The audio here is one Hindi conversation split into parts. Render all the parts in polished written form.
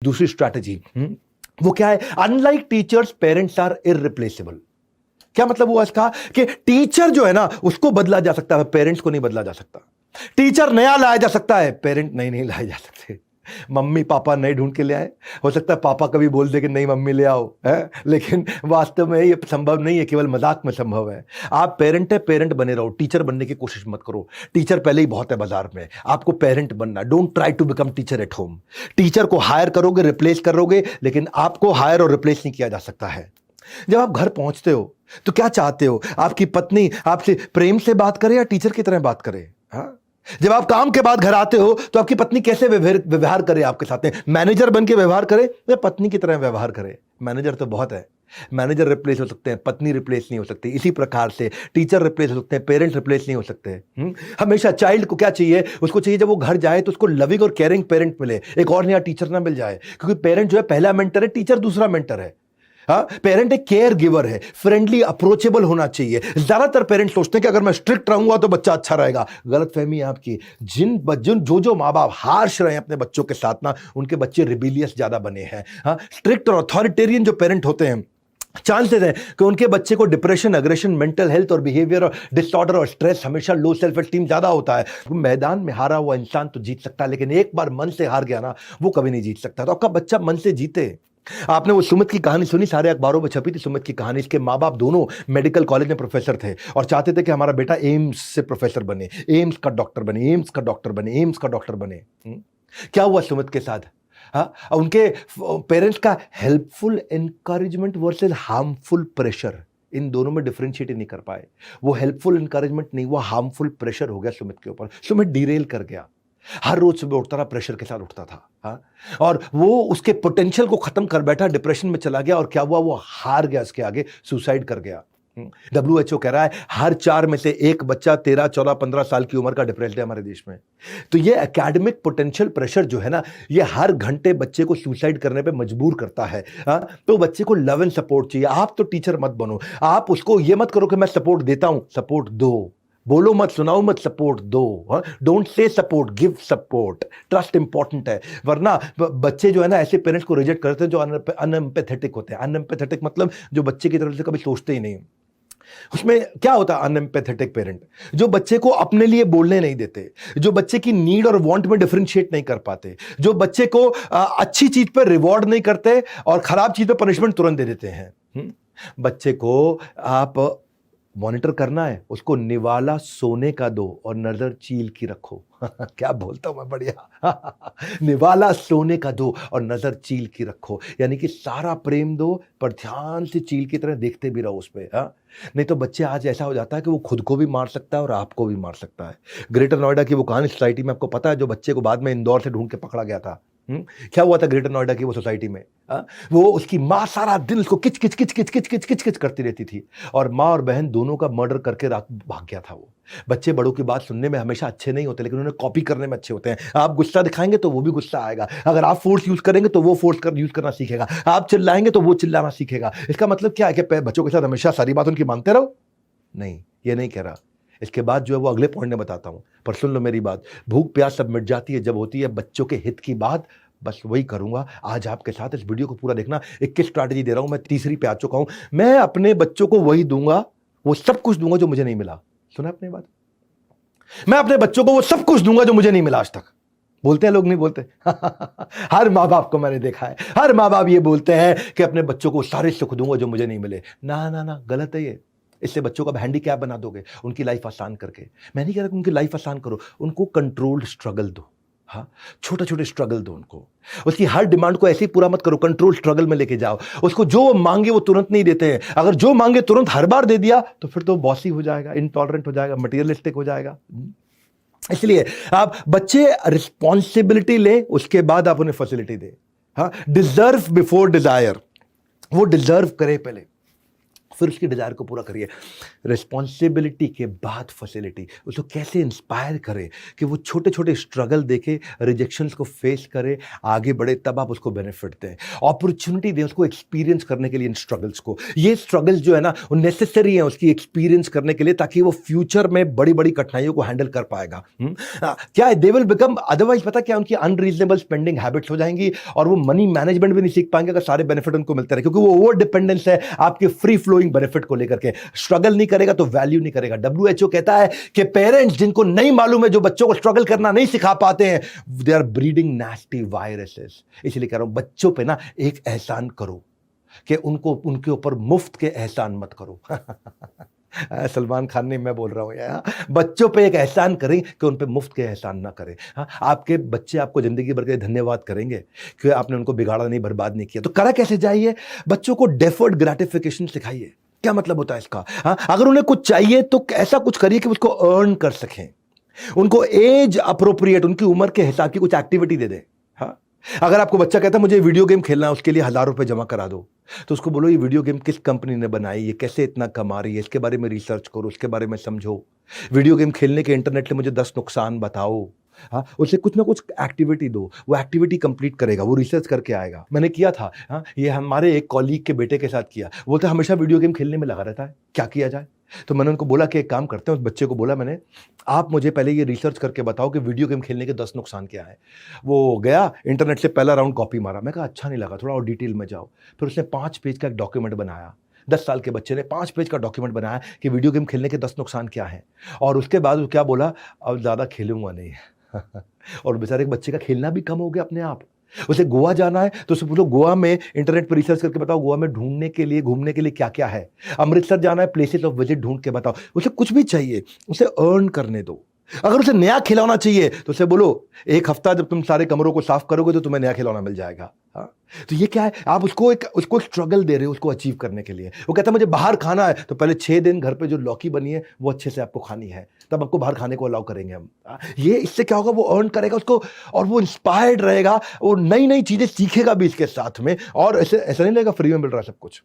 दूसरी स्ट्रैटेजी वो क्या है? Unlike teachers parents are irreplaceable. क्या मतलब हुआ इसका? कि टीचर जो है ना उसको बदला जा सकता है, पेरेंट्स को नहीं बदला जा सकता। टीचर नया लाया जा सकता है, पेरेंट नहीं लाए जा सकते। मम्मी पापा नए ढूंढ के ले आए, हो सकता है पापा कभी बोल दे कि नहीं मम्मी ले आओ, है, लेकिन वास्तव में ये संभव नहीं है, केवल मजाक में संभव है। आप पेरेंट है, पेरेंट बने रहो, टीचर बनने की कोशिश मत करो। टीचर पहले ही बहुत है बाजार में, आपको पेरेंट बनना। Don't try to become teacher at home. Teacher को हायर करोगे, रिप्लेस करोगे, लेकिन आपको हायर और रिप्लेस नहीं किया जा सकता है। जब आप घर पहुंचते हो तो क्या चाहते हो? आपकी पत्नी आपसे प्रेम से बात करे या टीचर की तरह बात करे? हाँ? जब आप काम के बाद घर आते हो तो आपकी पत्नी कैसे व्यवहार करे आपके साथ में? मैनेजर बन के व्यवहार करे या पत्नी की तरह व्यवहार करे? मैनेजर तो बहुत है, मैनेजर रिप्लेस हो सकते हैं, पत्नी रिप्लेस नहीं हो सकती। इसी प्रकार से टीचर रिप्लेस हो सकते हैं, पेरेंट्स रिप्लेस नहीं हो सकते। हमेशा चाइल्ड को क्या चाहिए? उसको चाहिए जब वो घर जाए तो उसको लविंग और केयरिंग पेरेंट मिले, एक और नया टीचर ना मिल जाए, क्योंकि पेरेंट जो है पहला मेंटर है, टीचर दूसरा मेंटर है। हाँ, पेरेंट एक केयर गिवर है, फ्रेंडली अप्रोचेबल होना चाहिए। ज्यादातर पेरेंट्स सोचते हैं कि अगर मैं स्ट्रिक्ट रहूंगा तो बच्चा अच्छा रहेगा। गलत फहमी है आपकी। जो माँ बाप हार्श रहे हैं अपने बच्चों के साथ ना, उनके बच्चे रिबेलियस ज्यादा बने हैं। हाँ, स्ट्रिक्ट और अथॉरिटेरियन जो पेरेंट होते हैं, चांसेस है कि उनके बच्चे को डिप्रेशन, अग्रेशन, मेंटल हेल्थ और बिहेवियर और डिसऑर्डर और स्ट्रेस, हमेशा लो सेल्फ एस्टीम ज्यादा होता है। मैदान में हारा हुआ इंसान तो जीत सकता है, लेकिन एक बार मन से हार गया ना, वो कभी नहीं जीत सकता। तो आपका बच्चा मन से जीते। आपने वो सुमित की कहानी सुनी, सारे अखबारों में छपी थी सुमित की कहानी। इसके माँ बाप दोनों मेडिकल कॉलेज में प्रोफेसर थे और चाहते थे कि हमारा बेटा एम्स से प्रोफेसर बने, एम्स का डॉक्टर बने, एम्स का डॉक्टर बने, एम्स का डॉक्टर बने। क्या हुआ सुमित के साथ? हाँ, उनके पेरेंट्स का helpful encouragement versus harmful pressure, इन दोनों में डिफरेंशिएट नहीं कर पाए। वो हेल्पफुल एनकरेजमेंट नहीं, वो हार्मफुल प्रेशर हो गया सुमित के ऊपर। सुमित डिरेल कर गया, हर रोज सुबह उठता था, प्रेशर के साथ उठता था। हाँ? और वो उसके पोटेंशियल को खत्म कर बैठा, डिप्रेशन में चला गया, और क्या हुआ? वो हार गया, इसके आगे सुसाइड कर गया। WHO कह रहा है हर 4 में से एक बच्चा 13, 14, 15 साल की उम्र का डिप्रेस्ड है हमारे देश में। तो ये एकेडमिक पोटेंशियल प्रेशर जो है ना, ये हर घंटे बच्चे को सुसाइड करने पे मजबूर करता है। हाँ? तो बच्चे को लव एंड सपोर्ट चाहिए। आप तो टीचर मत बनो, आप उसको ये मत करो कि मैं सपोर्ट देता हूं, सपोर्ट दो। बोलो मत, सुनाओ मत, सपोर्ट दो। Don't say support, give support. Trust important है, वरना बच्चे जो है ना ऐसे पेरेंट्स को रिजेक्ट करते हैं जो अनएम्पैथेटिक होते हैं। अनएम्पैथेटिक मतलब जो बच्चे की तरफ से कभी सोचते ही नहीं। उसमें क्या होता है? अनएम्पैथेटिक पेरेंट जो बच्चे को अपने लिए बोलने नहीं देते, जो बच्चे की नीड और वांट में डिफरेंशिएट नहीं कर पाते, जो बच्चे को अच्छी चीज पर रिवॉर्ड नहीं करते और खराब चीज पर पनिशमेंट तुरंत दे देते हैं। बच्चे को आप मॉनिटर करना है, उसको निवाला सोने का दो और नजर चील की रखो। क्या बोलता हूं मैं, बढ़िया। निवाला सोने का दो और नजर चील की रखो, यानी कि सारा प्रेम दो पर ध्यान से चील की तरह देखते भी रहो उस पर। हाँ? नहीं तो बच्चे आज ऐसा हो जाता है कि वो खुद को भी मार सकता है और आपको भी मार सकता है। ग्रेटर नोएडा की वो कहानी सोसाइटी में आपको पता है, जो बच्चे को बाद में इंदौर से ढूंढ के पकड़ा गया था। क्या हुआ था ग्रेटर नोएडा की वो सोसाइटी में? वो उसकी माँ सारा दिन उसको किच किच किच किच किच किच किच किच करती रहती थी, और माँ और बहन दोनों का मर्डर करके रात भाग गया था वो। बच्चे बड़ों की बात सुनने में हमेशा अच्छे नहीं होते, लेकिन उन्हें कॉपी करने में अच्छे होते हैं। आप गुस्सा दिखाएंगे तो वो भी गुस्सा आएगा, अगर आप फोर्स यूज करेंगे तो वो फोर्स यूज करना सीखेगा, आप चिल्लाएंगे तो वो चिल्लाना सीखेगा। इसका मतलब क्या है कि बच्चों के साथ हमेशा सारी बात उनकी मानते रहो? नहीं, ये नहीं कह रहा। इसके बाद जो है वो अगले पॉइंट में बताता हूं, पर सुन लो मेरी बात। भूख प्यास सब मिट जाती है जब होती है बच्चों के हित की बात। बस वही करूंगा आज आपके साथ, इस वीडियो को पूरा देखना। 21 स्ट्रैटेजी दे रहा हूं, मैं तीसरी पे आ चुका हूं। मैं अपने बच्चों को वही दूंगा, वो सब कुछ दूंगा जो मुझे नहीं मिला। सुना अपनी बात? मैं अपने बच्चों को वो सब कुछ दूंगा जो मुझे नहीं मिला आज तक। बोलते हैं लोग, नहीं बोलते? हर माँ बाप को मैंने देखा है, हर माँ बाप ये बोलते हैं कि अपने बच्चों को सारे सुख दूंगा जो मुझे नहीं मिले। ना ना ना, गलत है ये। इससे बच्चों का हैंडीकैप बना दोगे, उनकी लाइफ आसान करके। मैं नहीं कह रहा कि उनकी लाइफ आसान करो, उनको कंट्रोल्ड स्ट्रगल दो। हाँ, छोटे छोटे स्ट्रगल दो उनको। उसकी हर डिमांड को ऐसे ही पूरा मत करो, कंट्रोल स्ट्रगल में लेके जाओ उसको। जो वो मांगे वो तुरंत नहीं देते हैं। अगर जो मांगे तुरंत हर बार दे दिया तो फिर तो बॉसी हो जाएगा, इनटॉलरेंट हो जाएगा, मटेरियलिस्टिक हो जाएगा। इसलिए आप बच्चे रिस्पॉन्सिबिलिटी ले, उसके बाद आप उन्हें फैसिलिटी दे। हाँ, डिजर्व बिफोर डिजायर, वो डिजर्व करे पहले, फिर उसकी डिज़ायर को पूरा करिए। रिस्पॉन्सिबिलिटी के बाद फैसिलिटी, उसको कैसे इंस्पायर करें कि वो छोटे-छोटे स्ट्रगल देखे, रिजेक्शंस को फेस करे, आगे बढ़े, तब आप उसको बेनिफिट दें। अपॉर्च्युनिटी दें उसको एक्सपीरियंस करने के लिए इन स्ट्रगल्स को। ये स्ट्रगल्स जो है ना, वो नेसेसरी हैं उसकी एक्सपीरियंस करने के लिए, ताकि वो फ्यूचर में बड़ी-बड़ी कठिनाइयों को हैंडल कर पाएगा। क्या है, दे विल बिकम, अदरवाइज़ पता क्या, उनकी अनरीजनेबल स्पेंडिंग हैबिट्स हो जाएँगी और वो मनी मैनेजमेंट भी नहीं सीख पाएँगे अगर सारे बेनिफिट उनको मिलते रहे, क्योंकि वो ओवर डिपेंडेंस है आपके फ्री फ्लोइंग बेनिफिट को लेकर के। स्ट्रगल नहीं करेगा तो वैल्यू नहीं करेगा। WHO कहता है कि पेरेंट्स जिनको नहीं मालूम है, जो बच्चों को स्ट्रगल करना नहीं सिखा पाते हैं, they are breeding nasty viruses. इसलिए कह रहा हूं, बच्चों पे ना एक एहसान करो कि उनको, उनके ऊपर मुफ्त के एहसान मत करो। सलमान खान ने, मैं बोल रहा हूं यार, बच्चों पे एक एहसान करें कि उन पे मुफ्त के एहसान ना करें। आपके बच्चे आपको जिंदगी भर के धन्यवाद करेंगे कि आपने उनको बिगाड़ा नहीं, बर्बाद नहीं किया। तो करा कैसे जाइए, बच्चों को डेफर्ड ग्रेटिफिकेशन सिखाइए। क्या मतलब होता है इसका? अगर उन्हें कुछ चाहिए तो ऐसा कुछ करिए कि उसको अर्न कर सकें। उनको एज अप्रोप्रिएट, उनकी उम्र के हिसाब की कुछ एक्टिविटी दे दें। हाँ, अगर आपको बच्चा कहता है मुझे वीडियो गेम खेलना है, उसके लिए 1000 रुपए जमा करा दो, तो उसको बोलो ये वीडियो गेम किस कंपनी ने बनाई, ये कैसे इतना कमा रही है, इसके बारे में रिसर्च करो, उसके बारे में समझो। वीडियो गेम खेलने के इंटरनेट ने मुझे 10 नुकसान बताओ। हाँ, उसे कुछ ना कुछ एक्टिविटी दो, वो एक्टिविटी कंप्लीट करेगा, वो रिसर्च करके आएगा। मैंने किया था, हाँ, ये हमारे एक कॉलीग के बेटे के साथ किया। वो तो हमेशा वीडियो गेम खेलने में लगा रहता है, क्या किया जाए? तो मैंने उनको बोला कि एक काम करते हैं, उस बच्चे को बोला मैंने, आप मुझे पहले ये रिसर्च करके बताओ कि वीडियो गेम खेलने के 10 नुकसान क्या है। वो गया, इंटरनेट से पहला राउंड कॉपी मारा। मैं कहा अच्छा नहीं लगा, थोड़ा और डिटेल में जाओ। फिर उसने 5 पेज का एक डॉक्यूमेंट बनाया। 10 साल के बच्चे ने 5 पेज का डॉक्यूमेंट बनाया कि वीडियो गेम खेलने के 10 नुकसान क्या हैं। और उसके बाद वो क्या बोला, अब ज़्यादा खेलूंगा नहीं। और बेचारे के बच्चे का खेलना भी कम हो गया अपने आप। उसे गोवा जाना है तो उसे पूछो गोवा में इंटरनेट पर रिसर्च करके बताओ गोवा में ढूंढने के लिए, घूमने के लिए क्या क्या है। अमृतसर जाना है, प्लेसेस ऑफ विजिट ढूंढ के बताओ। उसे कुछ भी चाहिए, उसे अर्न करने दो। अगर उसे नया खिलौना चाहिए तो उसे बोलो एक हफ्ता जब तुम सारे कमरों को साफ करोगे तो तुम्हें नया खिलौना मिल जाएगा। हाँ, तो ये क्या है, आप उसको स्ट्रगल दे रहे हो उसको अचीव करने के लिए। वो कहता है मुझे बाहर खाना है, तो पहले 6 दिन घर पे जो लौकी बनी है वो अच्छे से आपको खानी है, तब आपको बाहर खाने को अलाउ करेंगे हम। ये इससे क्या होगा, वो अर्न करेगा उसको और वो इंस्पायर्ड रहेगा, वो नई नई चीजें सीखेगा भी इसके साथ में। और ऐसा नहीं लगेगा फ्री में मिल रहा है सब कुछ।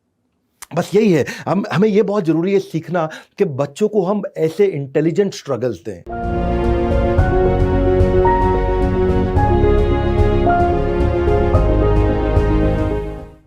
बस यही है, हमें ये बहुत जरूरी है सीखना कि बच्चों को हम ऐसे इंटेलिजेंट स्ट्रगल्स दें।